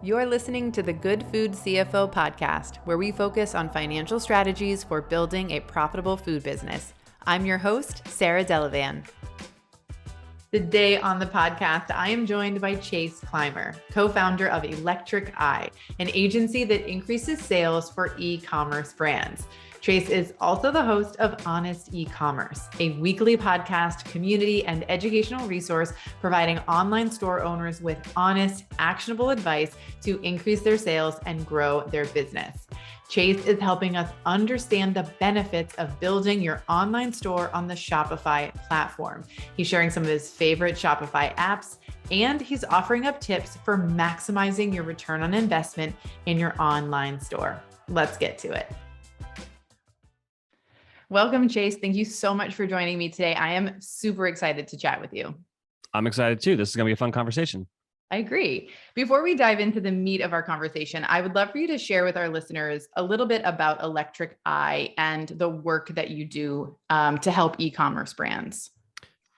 You're listening to the Good Food CFO podcast, where we focus on financial strategies for building a profitable food business. I'm your host, Sarah Delavan. Today on the podcast, I am joined by Chase Clymer, co-founder of Electric Eye, an agency that increases sales for e-commerce brands. Chase is also the host of Honest Ecommerce, a weekly podcast, community, and educational resource providing online store owners with honest, actionable advice to increase their sales and grow their business. Chase is helping us understand the benefits of building your online store on the Shopify platform. He's sharing some of his favorite Shopify apps, and he's offering up tips for maximizing your return on investment in your online store. Let's get to it. Welcome, Chase. Thank you so much for joining me today. I am super excited to chat with you. I'm excited too. This is going to be a fun conversation. I agree. Before we dive into the meat of our conversation, I would love for you to share with our listeners a little bit about Electric Eye and the work that you do to help e-commerce brands.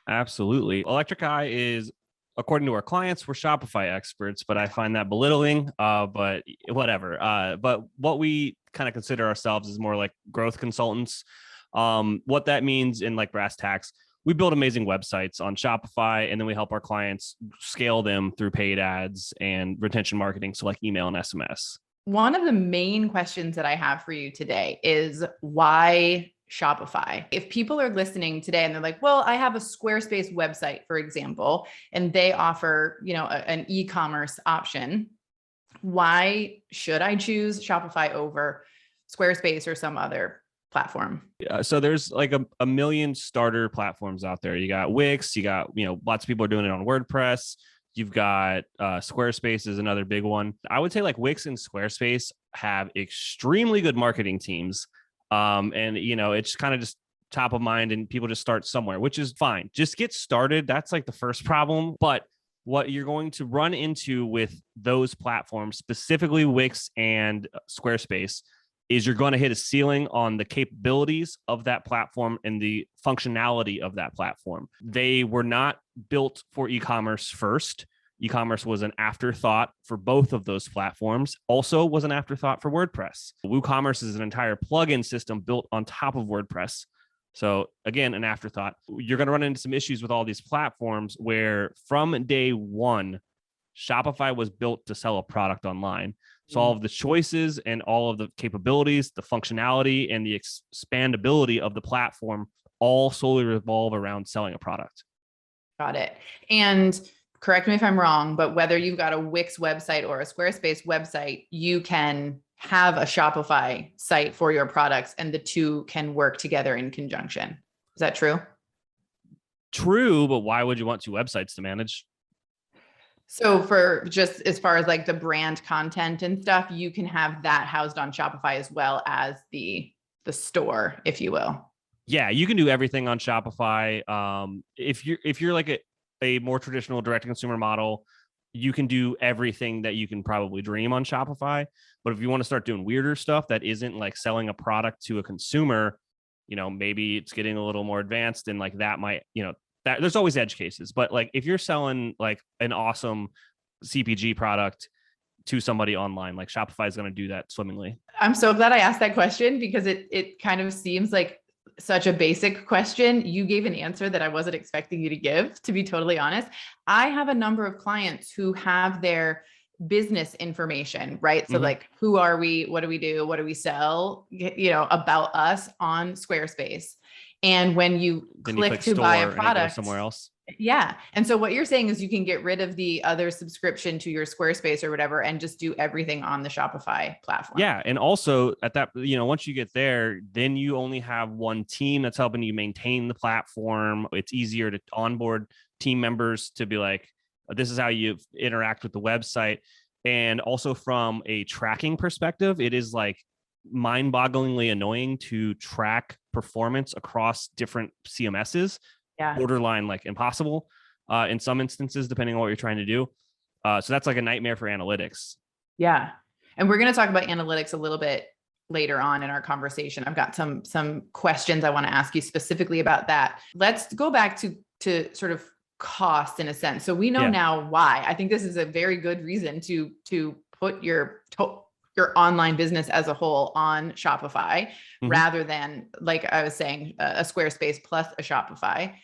Absolutely. Electric Eye is, according to our clients, we're Shopify experts, but I find that belittling, but whatever. But what we kind of consider ourselves is more like growth consultants. What that means in like brass tacks, we build amazing websites on Shopify, and then we help our clients scale them through paid ads and retention marketing. So like email and SMS. One of the main questions that I have for you today is why Shopify? If people are listening today and they're like, well, I have a Squarespace website, for example, and they offer, an e-commerce option. Why should I choose Shopify over Squarespace or some other platform? Yeah, so there's like a million starter platforms out there. You got Wix, you got, lots of people are doing it on WordPress. You've got Squarespace is another big one. I would say like Wix and Squarespace have extremely good marketing teams. And it's kind of just top of mind and people just start somewhere, which is fine. Just get started. That's like the first problem. But what you're going to run into with those platforms, specifically Wix and Squarespace, is you're going to hit a ceiling on the capabilities of that platform and the functionality of that platform. They were not built for e-commerce first. E-commerce was an afterthought for both of those platforms. Also was an afterthought for WordPress. WooCommerce is an entire plugin system built on top of WordPress. So again, an afterthought. You're going to run into some issues with all these platforms where from day one, Shopify was built to sell a product online. So all of the choices and all of the capabilities, the functionality and the expandability of the platform all solely revolve around selling a product. Got it. And correct me if I'm wrong, but whether you've got a Wix website or a Squarespace website, you can have a Shopify site for your products and the two can work together in conjunction. Is that true? True, but why would you want two websites to manage? So for just as far as like the brand content and stuff, you can have that housed on Shopify as well as the store, if you will. Yeah, you can do everything on Shopify. If you're like a more traditional direct to consumer model, you can do everything that you can probably dream on Shopify. But if you want to start doing weirder stuff that isn't like selling a product to a consumer, maybe it's getting a little more advanced and like that might, that there's always edge cases, but like if you're selling like an awesome CPG product to somebody online, like Shopify is going to do that swimmingly. I'm so glad I asked that question because it kind of seems like such a basic question. You gave an answer that I wasn't expecting you to give, to be totally honest. I have a number of clients who have their business information, right? So like, who are we? What do we do? What do we sell? About us on Squarespace. And when you click to buy a product somewhere else. Yeah. And so what you're saying is you can get rid of the other subscription to your Squarespace or whatever, and just do everything on the Shopify platform. Yeah. And also at that, once you get there, then you only have one team that's helping you maintain the platform. It's easier to onboard team members to be like, this is how you interact with the website. And also from a tracking perspective, it is like mind-bogglingly annoying to track performance across different CMSs. Yeah. Borderline like impossible in some instances, depending on what you're trying to do. So that's like a nightmare for analytics. Yeah. And we're going to talk about analytics a little bit later on in our conversation. I've got some questions I want to ask you specifically about that. Let's go back to sort of cost in a sense. So we know now why. I think this is a very good reason to put your online business as a whole on Shopify rather than, like I was saying, a Squarespace plus a Shopify.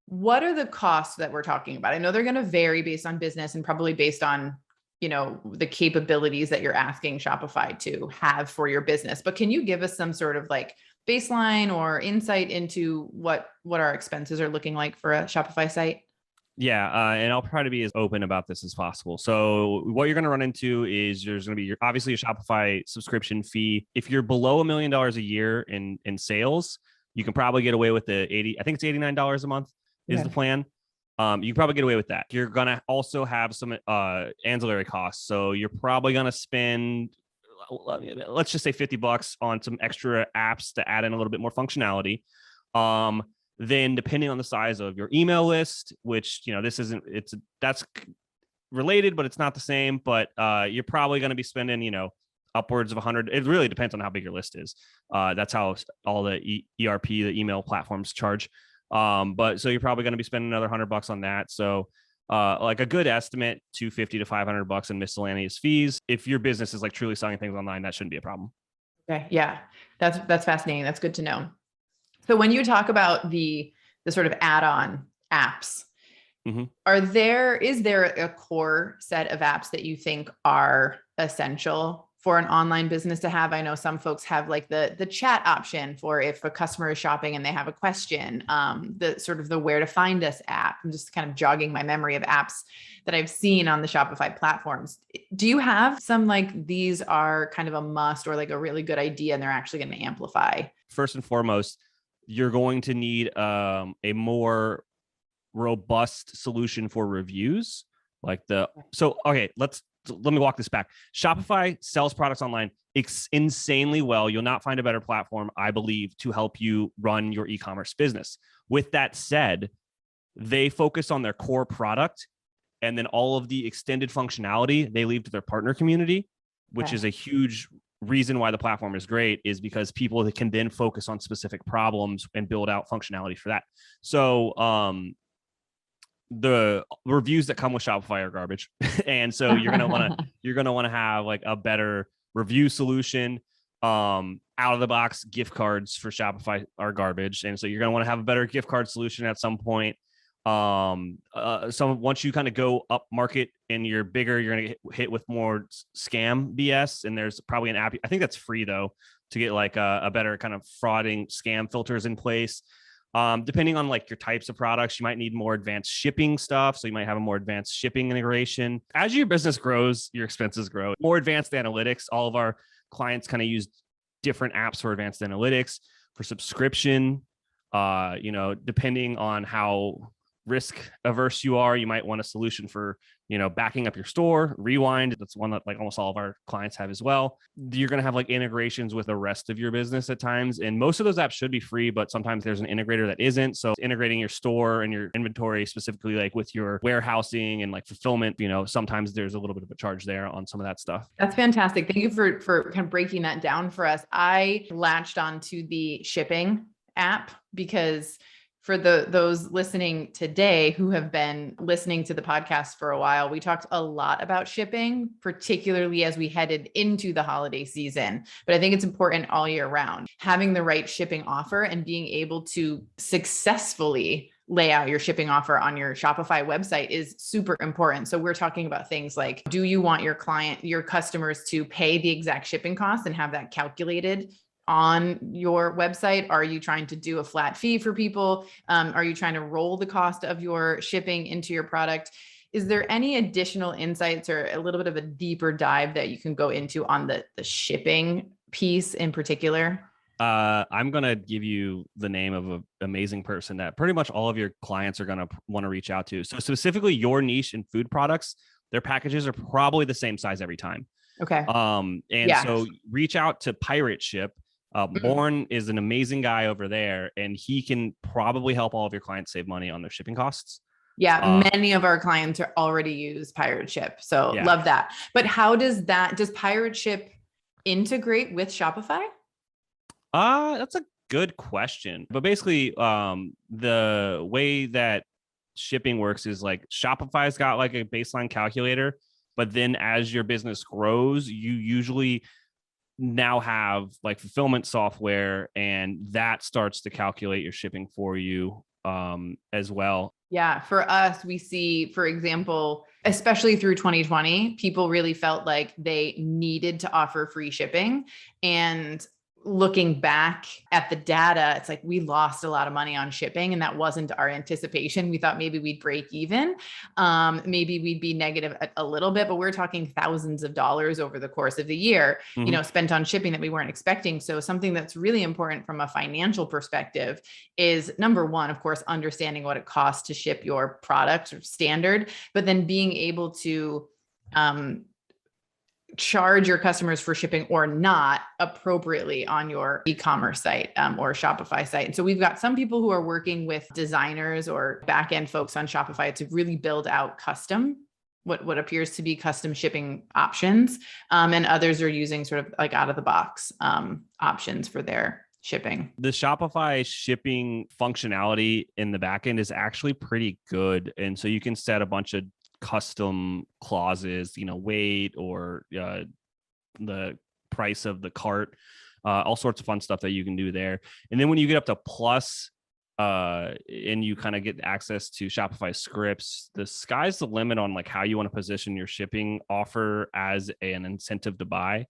What are the costs that we're talking about? I know they're going to vary based on business and probably based on, the capabilities that you're asking Shopify to have for your business. But can you give us some sort of like baseline or insight into what our expenses are looking like for a Shopify site? Yeah, and I'll try to be as open about this as possible. So what you're going to run into is there's going to be obviously a Shopify subscription fee. If you're below $1 million a year in sales, you can probably get away with I think it's $89 a month is the plan. You can probably get away with that. You're going to also have some ancillary costs. So you're probably going to spend, let's just say $50 on some extra apps to add in a little bit more functionality. Then depending on the size of your email list, which, that's related, but it's not the same, but you're probably going to be spending, upwards of 100. It really depends on how big your list is. That's how all the ERP, the email platforms charge. But so you're probably going to be spending another $100 on that. So like a good estimate, $250 to $500 in miscellaneous fees. If your business is like truly selling things online, that shouldn't be a problem. Okay. Yeah. That's fascinating. That's good to know. So when you talk about the sort of add-on apps, is there a core set of apps that you think are essential for an online business to have? I know some folks have like the chat option for if a customer is shopping and they have a question, the sort of the where to find us app. I'm just kind of jogging my memory of apps that I've seen on the Shopify platforms. Do you have some like these are kind of a must or like a really good idea and they're actually going to amplify? First and foremost, you're going to need a more robust solution for reviews. Let me walk this back. Shopify sells products online insanely well. You'll not find a better platform, I believe, to help you run your e-commerce business. With that said, they focus on their core product, and then all of the extended functionality they leave to their partner community, which is a huge reason why the platform is great, is because people that can then focus on specific problems and build out functionality for that. So the reviews that come with Shopify are garbage. And so you're going to want to have like a better review solution. Out of the box gift cards for Shopify are garbage. And so you're going to want to have a better gift card solution at some point. So once you kind of go up market and you're bigger, you're going to get hit with more scam BS. And there's probably an app, I think that's free though, to get like a better kind of frauding scam filters in place. Depending on like your types of products, you might need more advanced shipping stuff. So you might have a more advanced shipping integration. As your business grows, your expenses grow. More advanced analytics. All of our clients kind of use different apps for advanced analytics, for subscription. Depending on how risk averse you are, you might want a solution for, backing up your store. Rewind, that's one that like almost all of our clients have as well. You're going to have like integrations with the rest of your business at times. And most of those apps should be free, but sometimes there's an integrator that isn't. So integrating your store and your inventory, specifically like with your warehousing and like fulfillment, sometimes there's a little bit of a charge there on some of that stuff. That's fantastic. Thank you for kind of breaking that down for us. I latched onto the shipping app because for those listening today who have been listening to the podcast for a while, we talked a lot about shipping, particularly as we headed into the holiday season. But I think it's important all year round. Having the right shipping offer and being able to successfully lay out your shipping offer on your Shopify website is super important. So we're talking about things like, do you want your customers to pay the exact shipping costs and have that calculated on your website? Are you trying to do a flat fee for people? Are you trying to roll the cost of your shipping into your product? Is there any additional insights or a little bit of a deeper dive that you can go into on the shipping piece in particular? I'm going to give you the name of an amazing person that pretty much all of your clients are going to want to reach out to. So specifically your niche in food products, their packages are probably the same size every time. Okay. So reach out to Pirate Ship. Born is an amazing guy over there, and he can probably help all of your clients save money on their shipping costs. Yeah, many of our clients are already use Pirate Ship. So love that. But how does Pirate Ship integrate with Shopify? That's a good question. But basically, the way that shipping works is like Shopify's got like a baseline calculator But then as your business grows, you usually now have like fulfillment software, and that starts to calculate your shipping for you as well. Yeah. For us, we see, for example, especially through 2020, people really felt like they needed to offer free shipping. And looking back at the data, it's like we lost a lot of money on shipping, and that wasn't our anticipation. We thought maybe we'd break even. Maybe we'd be negative a little bit, but we're talking thousands of dollars over the course of the year, spent on shipping that we weren't expecting. So something that's really important from a financial perspective is, number one, of course, understanding what it costs to ship your product or standard, but then being able to charge your customers for shipping or not appropriately on your e-commerce site or Shopify site. And so we've got some people who are working with designers or back-end folks on Shopify to really build out what appears to be custom shipping options. And others are using sort of like out of the box options for their shipping. The Shopify shipping functionality in the backend is actually pretty good. And so you can set a bunch of custom clauses, weight or the price of the cart, all sorts of fun stuff that you can do there. And then when you get up to Plus, and you kind of get access to Shopify scripts, the sky's the limit on like how you want to position your shipping offer as an incentive to buy.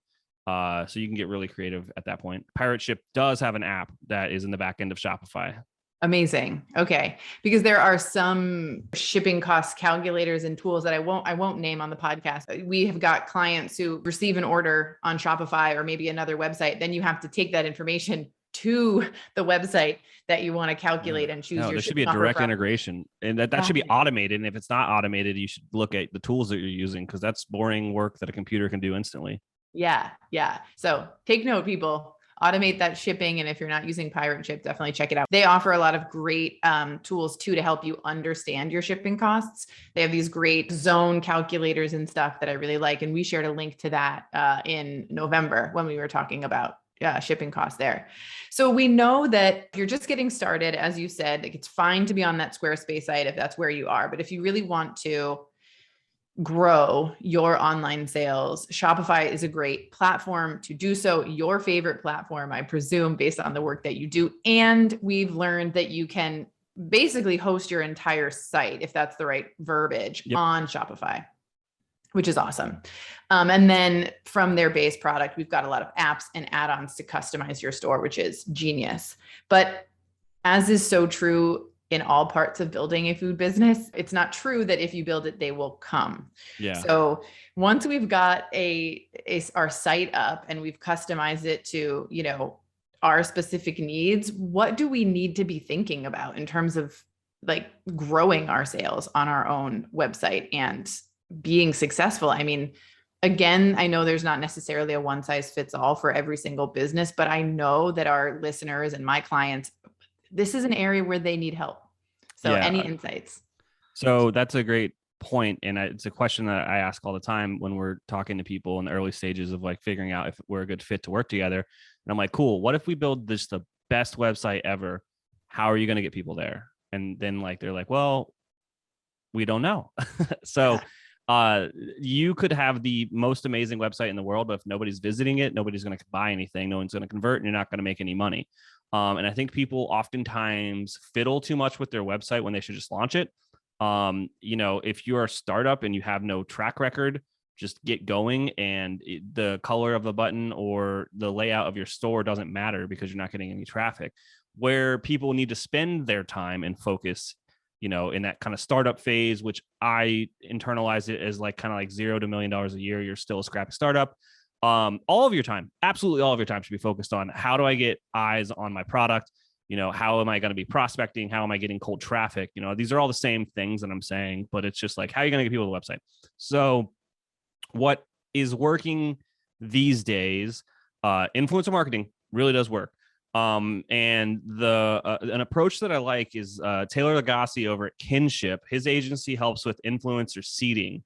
So you can get really creative at that point. Pirate Ship does have an app that is in the back end of Shopify. Amazing. Okay. Because there are some shipping cost calculators and tools that I won't name on the podcast. We have got clients who receive an order on Shopify or maybe another website. Then you have to take that information to the website that you want to calculate and choose your. There should be a direct integration, and that should be automated. And if it's not automated, you should look at the tools that you're using, because that's boring work that a computer can do instantly. Yeah. Yeah. So take note, people. Automate that shipping. And if you're not using Pirate Ship, definitely check it out. They offer a lot of great tools too to help you understand your shipping costs. They have these great zone calculators and stuff that I really like. And we shared a link to that in November when we were talking about shipping costs there. So we know that if you're just getting started, as you said, it's fine to be on that Squarespace site if that's where you are. But if you really want to grow your online sales, Shopify is a great platform to do so. Your favorite platform, I presume, based on the work that you do. And we've learned that you can basically host your entire site, if that's the right verbiage, on Shopify, which is awesome. And then from their base product, we've got a lot of apps and add-ons to customize your store, which is genius. But as is so true in all parts of building a food business, it's not true that if you build it, they will come. Yeah. So once we've got our site up and we've customized it to, our specific needs, what do we need to be thinking about in terms of like growing our sales on our own website and being successful? I mean, again, I know there's not necessarily a one size fits all for every single business, but I know that our listeners and my clients, this is an area where they need help. So any insights? So that's a great point. And it's a question that I ask all the time when we're talking to people in the early stages of like figuring out if we're a good fit to work together. And I'm like, cool, what if we build this the best website ever? How are you going to get people there? And then like, they're like, well, we don't know. So you could have the most amazing website in the world, but if nobody's visiting it, nobody's going to buy anything. No one's going to convert, and you're not going to make any money. And I think people oftentimes fiddle too much with their website when they should just launch it. If you're a startup and you have no track record, just get going, and the color of the button or the layout of your store doesn't matter because you're not getting any traffic. Where people need to spend their time and focus, in that kind of startup phase, which I internalize it as like kind of like $0 to $1 million a year. You're still a scrappy startup. All of your time, absolutely all of your time should be focused on how do I get eyes on my product? How am I going to be prospecting? How am I getting cold traffic? These are all the same things that I'm saying, but it's just like, how are you going to get people to the website? So what is working these days, influencer marketing really does work. And an approach that I like is Taylor Lagasse over at Kinship. His agency helps with influencer seeding.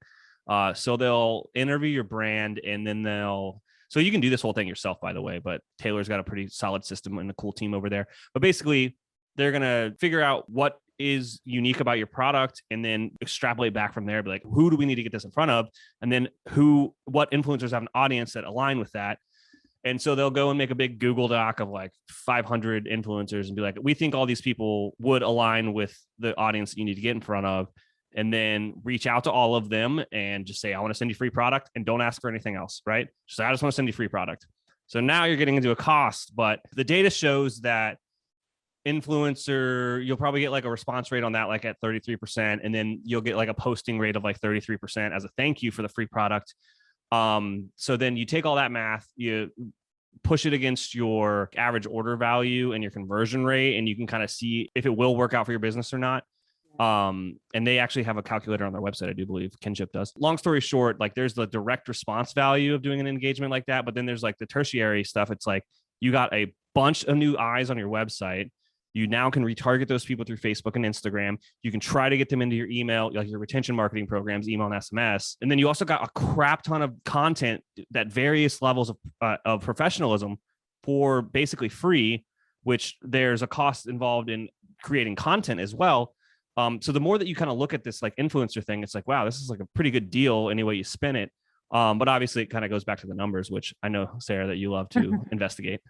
So they'll interview your brand, and then so you can do this whole thing yourself, by the way, but Taylor's got a pretty solid system and a cool team over there. But basically, they're going to figure out what is unique about your product, and then extrapolate back from there. Be like, who do we need to get this in front of? And then what influencers have an audience that align with that? And so they'll go and make a big Google Doc of like 500 influencers and be like, we think all these people would align with the audience that you need to get in front of. And then reach out to all of them and just say, I want to send you free product, and don't ask for anything else, right? Just say, I just want to send you free product. So now you're getting into a cost, but the data shows that influencer, you'll probably get like a response rate on that, like at 33%. And then you'll get like a posting rate of like 33% as a thank you for the free product. So then you take all that math, you push it against your average order value and your conversion rate, and you can kind of see if it will work out for your business or not. And they actually have a calculator on their website, I do believe Kinship does. Long story short, like there's the direct response value of doing an engagement like that, but then there's like the tertiary stuff. It's like you got a bunch of new eyes on your website. You now can retarget those people through Facebook and Instagram. You can try to get them into your email, like your retention marketing programs, email and SMS. And then you also got a crap ton of content at various levels of professionalism for basically free, which there's a cost involved in creating content as well. So the more that you kind of look at this like influencer thing, it's like, wow, this is like a pretty good deal any way you spin it. But obviously it kind of goes back to the numbers, which I know, Sarah, that you love to investigate.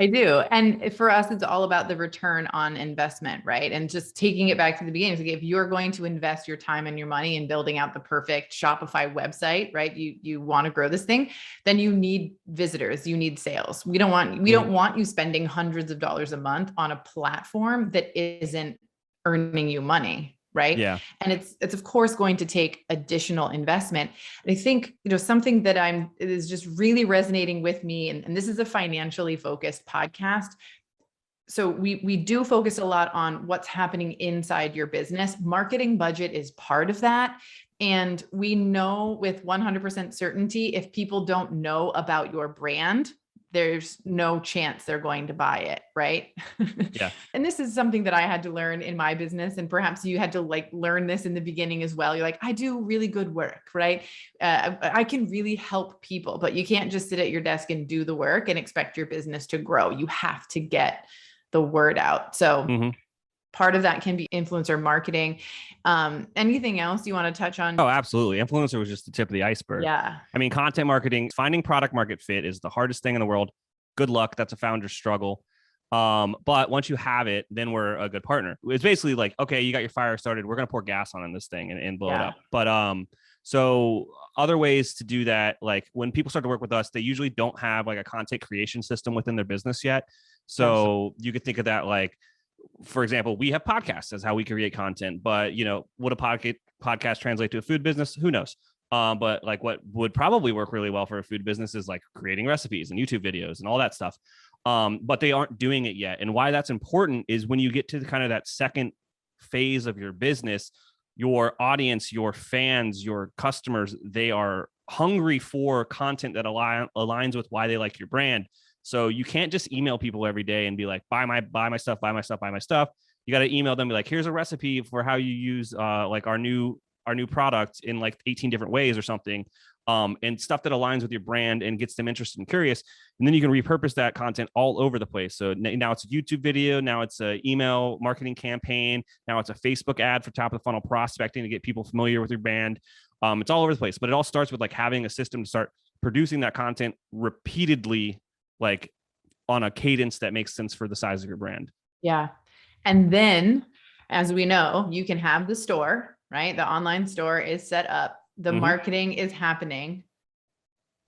I do. And for us, it's all about the return on investment, right? And just taking it back to the beginning. Like if you're going to invest your time and your money in building out the perfect Shopify website, right? You want to grow this thing, then you need visitors, you need sales. We don't want you spending hundreds of dollars a month on a platform that isn't earning you money. Right. Yeah. And it's of course going to take additional investment. And I think, something that is just really resonating with me, and this is a financially focused podcast. So we do focus a lot on what's happening inside your business. Marketing budget is part of that. And we know with 100% certainty, if people don't know about your brand, there's no chance they're going to buy it. Right. Yeah. And this is something that I had to learn in my business. And perhaps you had to like learn this in the beginning as well. You're like, I do really good work, right? I can really help people, but you can't just sit at your desk and do the work and expect your business to grow. You have to get the word out. So part of that can be influencer marketing. Anything else you want to touch on? Oh, absolutely. Influencer was just the tip of the iceberg. Yeah. I mean, content marketing, finding product market fit is the hardest thing in the world. Good luck. That's a founder's struggle. But once you have it, then we're a good partner. It's basically like, okay, you got your fire started. We're going to pour gas on this thing and blow it up. But, so other ways to do that, like when people start to work with us, they usually don't have like a content creation system within their business yet. So you could think of that like, for example, we have podcasts as how we create content, but would a podcast translate to a food business? Who knows? But like what would probably work really well for a food business is like creating recipes and YouTube videos and all that stuff. But they aren't doing it yet. And why that's important is when you get to kind of that second phase of your business, your audience, your fans, your customers, they are hungry for content that aligns with why they like your brand. So you can't just email people every day and be like, buy my stuff. You got to email them, be like, here's a recipe for how you use like our new product in like 18 different ways or something. And stuff that aligns with your brand and gets them interested and curious. And then you can repurpose that content all over the place. So now it's a YouTube video. Now it's an email marketing campaign. Now it's a Facebook ad for top of the funnel prospecting to get people familiar with your brand. It's all over the place, but it all starts with like having a system to start producing that content repeatedly, like on a cadence that makes sense for the size of your brand. Yeah. And then, as we know, you can have the store, right? The online store is set up. The marketing is happening,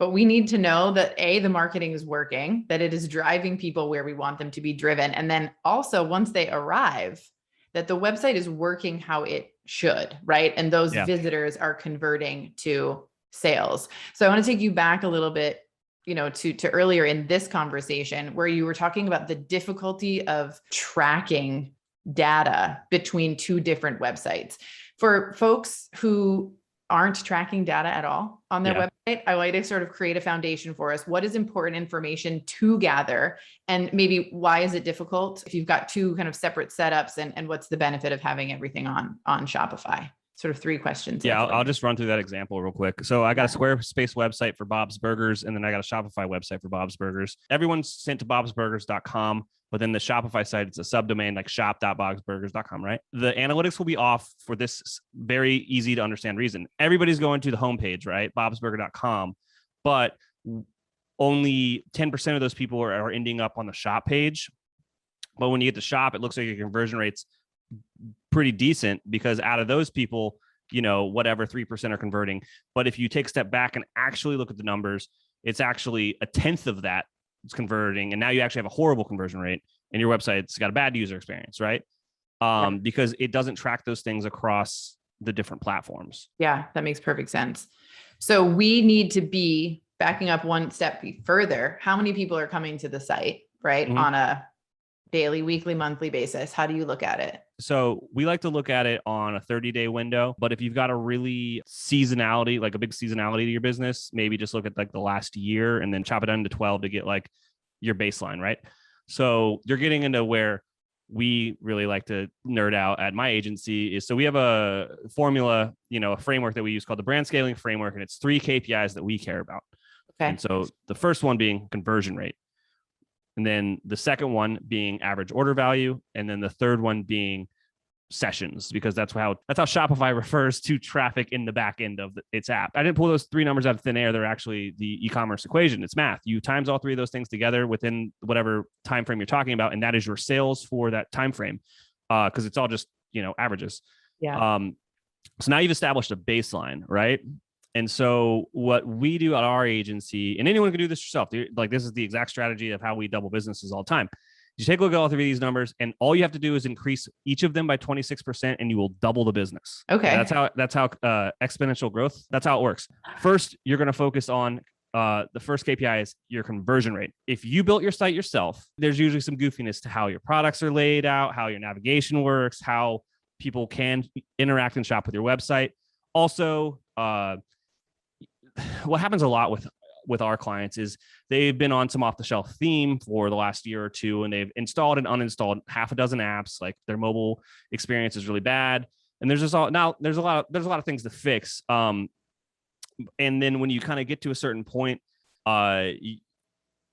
but we need to know that the marketing is working, that it is driving people where we want them to be driven. And then also once they arrive, that the website is working how it should, right? And those visitors are converting to sales. So I want to take you back a little bit, to earlier in this conversation where you were talking about the difficulty of tracking data between two different websites. For folks who aren't tracking data at all on their website, I like to sort of create a foundation for us. What is important information to gather? And maybe why is it difficult if you've got two kind of separate setups, and what's the benefit of having everything on Shopify? sort of three questions. Yeah, I'll just run through that example real quick. So I got a Squarespace website for Bob's Burgers, and then I got a Shopify website for Bob's Burgers. Everyone's sent to bobsburgers.com, but then the Shopify site, it's a subdomain like shop.bobsburgers.com, right? The analytics will be off for this very easy to understand reason. Everybody's going to the homepage, right? bobsburger.com, but only 10% of those people are ending up on the shop page. But when you get to shop, it looks like your conversion rate's pretty decent because out of those people, whatever 3% are converting. But if you take a step back and actually look at the numbers, it's actually a tenth of that is converting. And now you actually have a horrible conversion rate and your website's got a bad user experience, right? Because it doesn't track those things across the different platforms. Yeah, that makes perfect sense. So we need to be backing up one step further. How many people are coming to the site, right? Mm-hmm. On a daily, weekly, monthly basis? How do you look at it? So we like to look at it on a 30-day window, but if you've got a really seasonality, like a big seasonality to your business, maybe just look at like the last year and then chop it down to 12 to get like your baseline, right? So you're getting into where we really like to nerd out at my agency is, so we have a formula, a framework that we use called the brand scaling framework, and it's 3 KPIs that we care about. Okay. And so the first one being conversion rate. And then the second one being average order value. And then the third one being sessions, because that's how Shopify refers to traffic in the back end of its app. I didn't pull those 3 numbers out of thin air. They're actually the e-commerce equation. It's math. You times all 3 of those things together within whatever time frame you're talking about. And that is your sales for that time frame. Because it's all just, averages. Yeah. So now you've established a baseline, right? And so what we do at our agency, and anyone can do this yourself, like this is the exact strategy of how we double businesses all the time. You take a look at all 3 of these numbers, and all you have to do is increase each of them by 26%, and you will double the business. Okay. And that's how exponential growth, that's how it works. First, you're going to focus on the first KPI is your conversion rate. If you built your site yourself, there's usually some goofiness to how your products are laid out, how your navigation works, how people can interact and shop with your website. Also, what happens a lot with our clients is they've been on some off-the-shelf theme for the last year or two, and they've installed and uninstalled half a dozen apps. Like their mobile experience is really bad, and there's a lot of things to fix. And then when you kind of get to a certain point,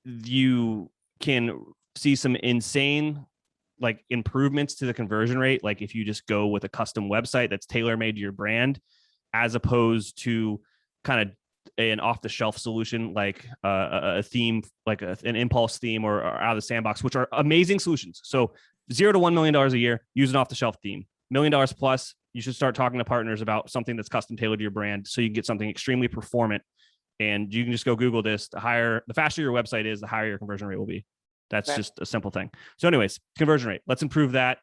you can see some insane like improvements to the conversion rate. Like if you just go with a custom website that's tailor-made to your brand, as opposed to kind of an off-the-shelf solution like a theme, like an impulse theme or out of the sandbox, which are amazing solutions. So $0 to $1 million a year, use an off-the-shelf theme. $1 million plus, you should start talking to partners about something that's custom tailored to your brand, so you can get something extremely performant. And you can just go Google this. The faster your website is, the higher your conversion rate will be. That's just a simple thing. So anyways, conversion rate, let's improve that.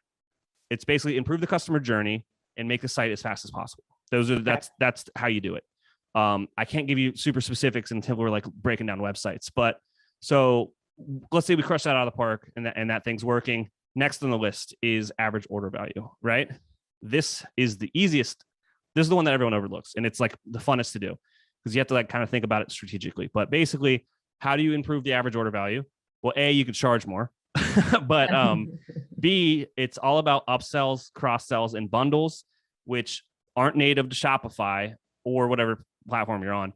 It's basically improve the customer journey and make the site as fast as possible. That's how you do it. I can't give you super specifics until we're like breaking down websites, but so let's say we crush that out of the park and that thing's working. Next on the list is average order value, right? This is the easiest. This is the one that everyone overlooks, and it's like the funnest to do because you have to like kind of think about it strategically. But basically, how do you improve the average order value? Well, A, you could charge more, but B, it's all about upsells, cross sells, and bundles, which aren't native to Shopify or whatever platform you're on,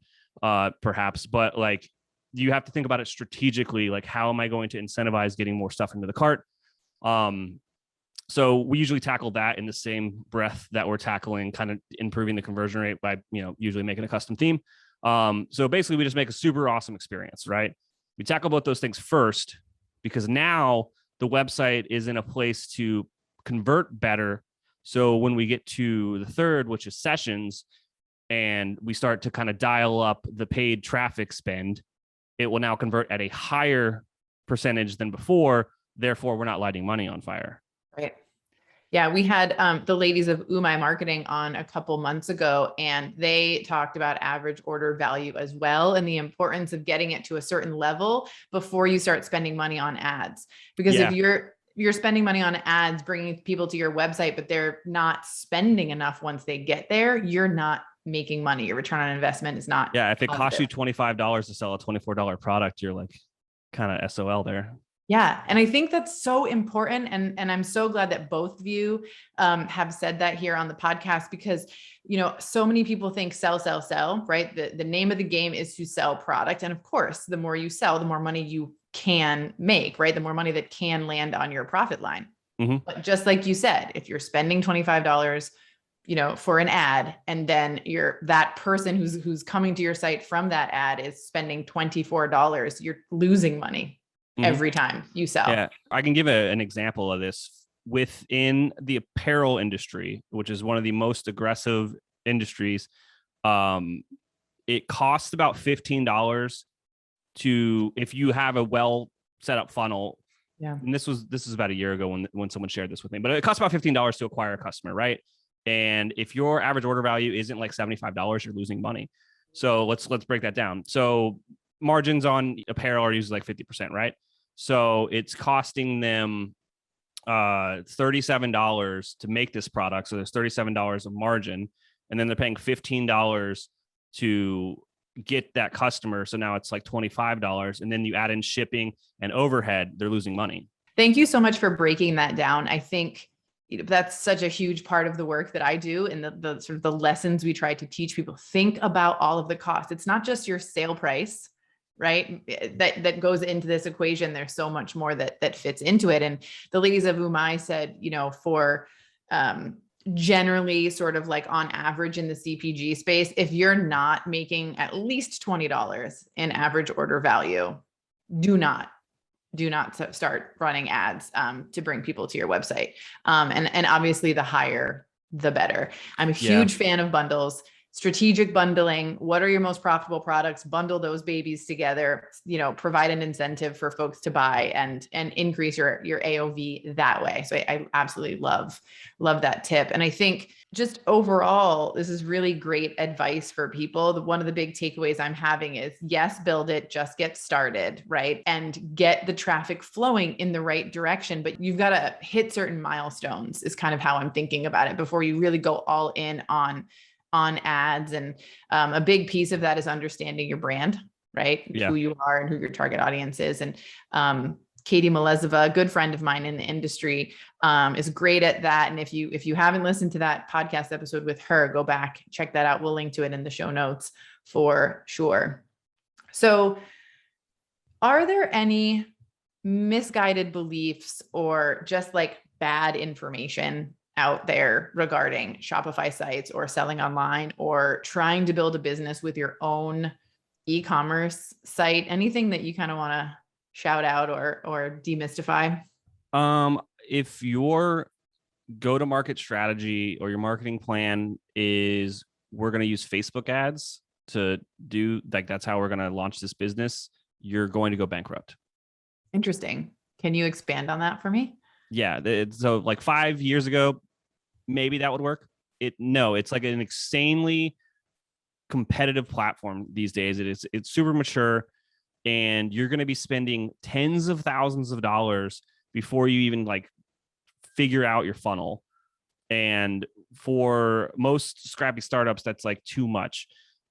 perhaps, but like you have to think about it strategically. Like, how am I going to incentivize getting more stuff into the cart? So we usually tackle that in the same breath that we're tackling kind of improving the conversion rate by, usually making a custom theme. So basically we just make a super awesome experience, right? We tackle both those things first because now the website is in a place to convert better. So when we get to the third, which is sessions, and we start to kind of dial up the paid traffic spend, it will now convert at a higher percentage than before. Therefore, we're not lighting money on fire. Right. Yeah, we had the ladies of Umai Marketing on a couple months ago, and they talked about average order value as well, and the importance of getting it to a certain level before you start spending money on ads. Because if you're spending money on ads, bringing people to your website, but they're not spending enough once they get there, you're not making money. Your return on investment is not. Yeah. If it costs you $25 to sell a $24 product, you're like kind of SOL there. Yeah. And I think that's so important. And I'm so glad that both of you have said that here on the podcast, because, so many people think sell, right? The name of the game is to sell product. And of course, the more you sell, the more money you can make, right? The more money that can land on your profit line. Mm-hmm. But just like you said, if you're spending $25, for an ad, and then that person who's coming to your site from that ad is spending $24, you're losing money every time you sell. Yeah, I can give an example of this within the apparel industry, which is one of the most aggressive industries. It costs about $15 if you have a well set up funnel. Yeah. And this was about a year ago when someone shared this with me, but it costs about $15 to acquire a customer, right? And if your average order value isn't like $75, you're losing money. So let's break that down. So margins on apparel are usually like 50%, right? So it's costing them $37 to make this product. So there's $37 of margin, and then they're paying $15 to get that customer. So now it's like $25, and then you add in shipping and overhead, they're losing money. Thank you so much for breaking that down. I think that's such a huge part of the work that I do, and the sort of the lessons we try to teach people. Think about all of the costs. It's not just your sale price, right? That goes into this equation. There's so much more that fits into it. And the ladies of Umai said, for generally sort of like on average in the CPG space, if you're not making at least $20 in average order value, do not start running ads to bring people to your website. And obviously the higher, the better. I'm a huge fan of bundles. Strategic bundling. What are your most profitable products? Bundle those babies together, provide an incentive for folks to buy and increase your AOV that way. So I absolutely love that tip. And I think just overall, this is really great advice for people. One of the big takeaways I'm having is, yes, build it, just get started, right? And get the traffic flowing in the right direction, but you've got to hit certain milestones is kind of how I'm thinking about it before you really go all in on ads. And a big piece of that is understanding your brand, right? Yeah. Who you are and who your target audience is. And Katie Melezova, a good friend of mine in the industry, is great at that. And if you haven't listened to that podcast episode with her, go back, check that out. We'll link to it in the show notes for sure. So are there any misguided beliefs or just like bad information out there regarding Shopify sites or selling online or trying to build a business with your own e-commerce site? Anything that you kind of want to shout out or demystify? If your go-to-market strategy or your marketing plan is we're going to use Facebook ads to do like, that's how we're going to launch this business, you're going to go bankrupt. Interesting. Can you expand on that for me? Yeah. So like 5 years ago, maybe that would work. It's like an insanely competitive platform these days. It's super mature, and you're going to be spending tens of thousands of dollars before you even like figure out your funnel. And for most scrappy startups, that's like too much.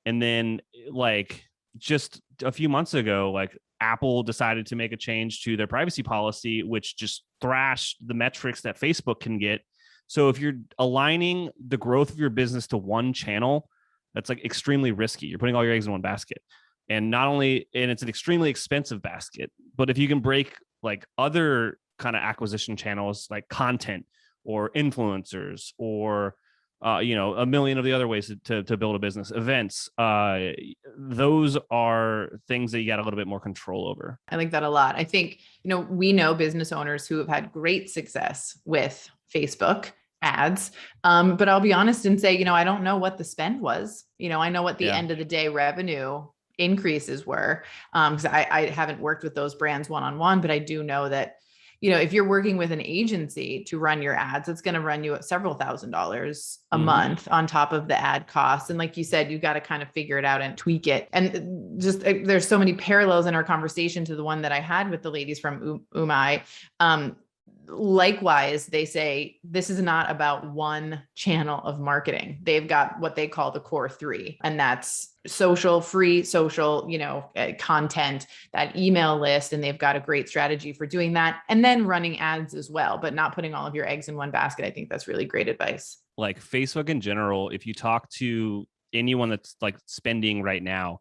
And then like just a few months ago, like Apple decided to make a change to their privacy policy, which just thrashed the metrics that Facebook can get. So if you're aligning the growth of your business to one channel, that's like extremely risky. You're putting all your eggs in one basket. And it's an extremely expensive basket. But if you can break like other kind of acquisition channels like content or influencers or a million of the other ways to build a business, events, those are things that you got a little bit more control over. I like that a lot. I think, we know business owners who have had great success with Facebook ads. But I'll be honest and say, I don't know what the spend was. I know what the end of the day revenue increases were, because I haven't worked with those brands one-on-one, but I do know that, if you're working with an agency to run your ads, it's going to run you at several $1,000s a month on top of the ad costs. And like you said, you got to kind of figure it out and tweak it. And just there's so many parallels in our conversation to the one that I had with the ladies from Umai. likewise, they say this is not about one channel of marketing. They've got what they call the core three, and that's social, free social, content, that email list. And they've got a great strategy for doing that. And then running ads as well, but not putting all of your eggs in one basket. I think that's really great advice. Like Facebook in general, if you talk to anyone that's like spending right now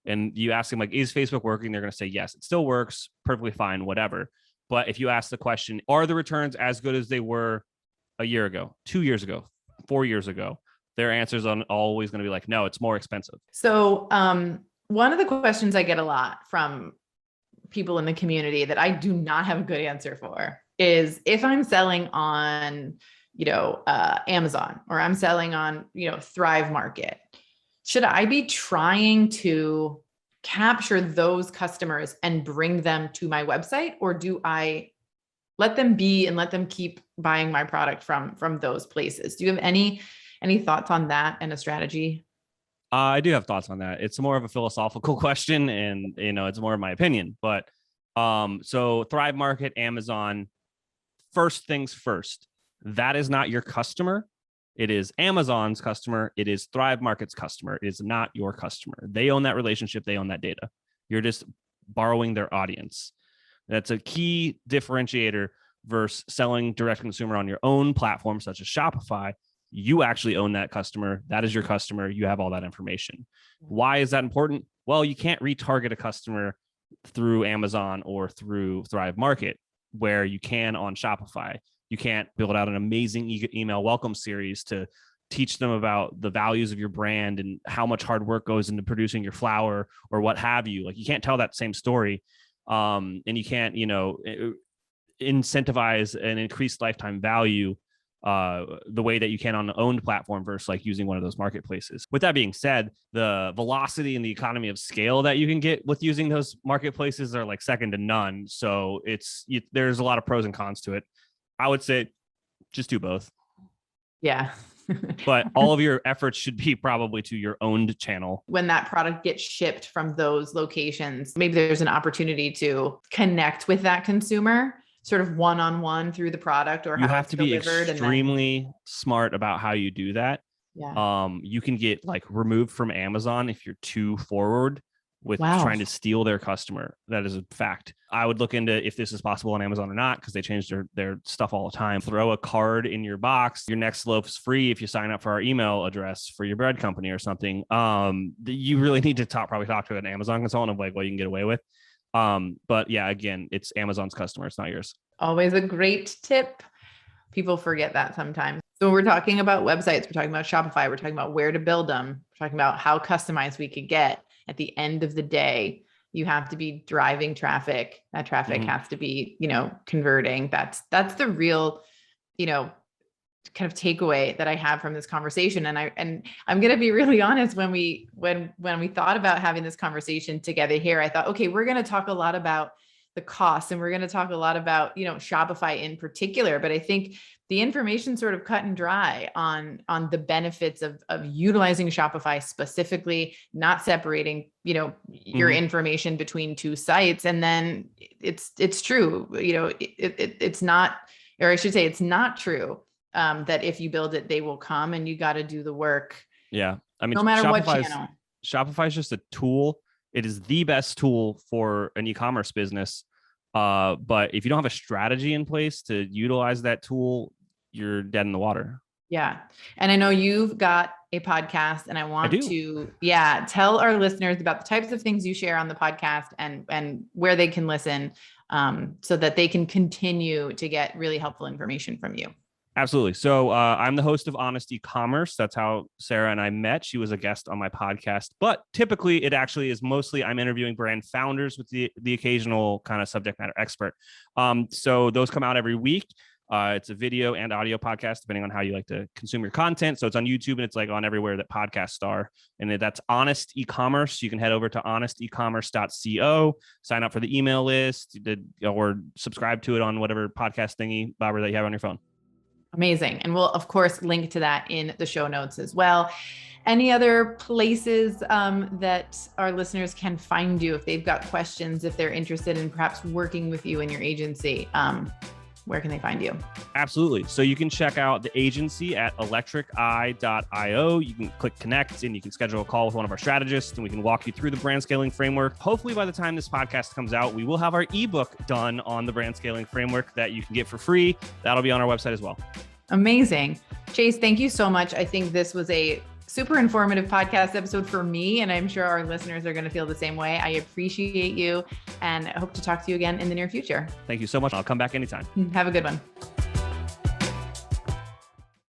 and you ask them like, is Facebook working? They're going to say, yes, it still works perfectly fine, whatever. But if you ask the question, are the returns as good as they were a year ago, 2 years ago, 4 years ago? Their answers are always going to be like, no, it's more expensive. So one of the questions I get a lot from people in the community that I do not have a good answer for is if I'm selling on, Amazon, or I'm selling on, Thrive Market, should I be trying to capture those customers and bring them to my website, or do I let them be and let them keep buying my product from those places? Do you have any thoughts on that and a strategy? I do have thoughts on that. It's more of a philosophical question, and it's more of my opinion. But so Thrive Market, Amazon, first things first, that is not your customer. It is Amazon's customer. It is Thrive Market's customer. It is not your customer. They own that relationship. They own that data. You're just borrowing their audience. That's a key differentiator versus selling direct consumer on your own platform, such as Shopify. You actually own that customer. That is your customer. You have all that information. Why is that important? Well, you can't retarget a customer through Amazon or through Thrive Market where you can on Shopify. You can't build out an amazing email welcome series to teach them about the values of your brand and how much hard work goes into producing your flower or what have you. Like, you can't tell that same story. And you can't, incentivize an increased lifetime value the way that you can on an owned platform versus like using one of those marketplaces. With that being said, the velocity and the economy of scale that you can get with using those marketplaces are like second to none. So there's a lot of pros and cons to it. I would say just do both. Yeah. But all of your efforts should be probably to your owned channel. When that product gets shipped from those locations, maybe there's an opportunity to connect with that consumer sort of one-on-one through the product, or you have to be extremely smart about how you do that. Yeah. You can get like removed from Amazon if you're too forward with trying to steal their customer. That is a fact. I would look into if this is possible on Amazon or not, because they change their stuff all the time. Throw a card in your box. Your next loaf's free if you sign up for our email address for your bread company or something. You really need to probably talk to an Amazon consultant of like what you can get away with. But yeah, again, it's Amazon's customer. It's not yours. Always a great tip. People forget that sometimes. So we're talking about websites. We're talking about Shopify. We're talking about where to build them. We're talking about how customized we could get. At the end of the day, you have to be driving traffic. That traffic has to be, converting. That's the real, kind of takeaway that I have from this conversation. And I'm going to be really honest, when we thought about having this conversation together here, I thought, okay, we're going to talk a lot about the costs, and we're going to talk a lot about, Shopify in particular, but I think the information sort of cut and dry on the benefits of utilizing Shopify specifically, not separating, your information between two sites. And then it's true, it's not, or I should say it's not true, that if you build it, they will come, and you got to do the work. Yeah. I mean, no matter what channel. Shopify is just a tool. It is the best tool for an e-commerce business. But if you don't have a strategy in place to utilize that tool, you're dead in the water. Yeah. And I know you've got a podcast, and I want to tell our listeners about the types of things you share on the podcast and where they can listen, so that they can continue to get really helpful information from you. Absolutely. So I'm the host of Honest Ecommerce. That's how Sarah and I met. She was a guest on my podcast, but typically it actually is mostly I'm interviewing brand founders with the occasional kind of subject matter expert. So those come out every week. It's a video and audio podcast, depending on how you like to consume your content. So it's on YouTube, and it's like on everywhere that podcasts are. And that's Honest Ecommerce. You can head over to honestecommerce.co, sign up for the email list, or subscribe to it on whatever podcast thingy, Bobber, that you have on your phone. Amazing. And we'll, of course, link to that in the show notes as well. Any other places that our listeners can find you if they've got questions, if they're interested in perhaps working with you in your agency? where can they find you? Absolutely. So you can check out the agency at electriceye.io. You can click connect and you can schedule a call with one of our strategists and we can walk you through the brand scaling framework. Hopefully by the time this podcast comes out, we will have our ebook done on the brand scaling framework that you can get for free. That'll be on our website as well. Amazing. Chase, thank you so much. I think this was a super informative podcast episode for me, and I'm sure our listeners are going to feel the same way. I appreciate you and I hope to talk to you again in the near future. Thank you so much. I'll come back anytime. Have a good one.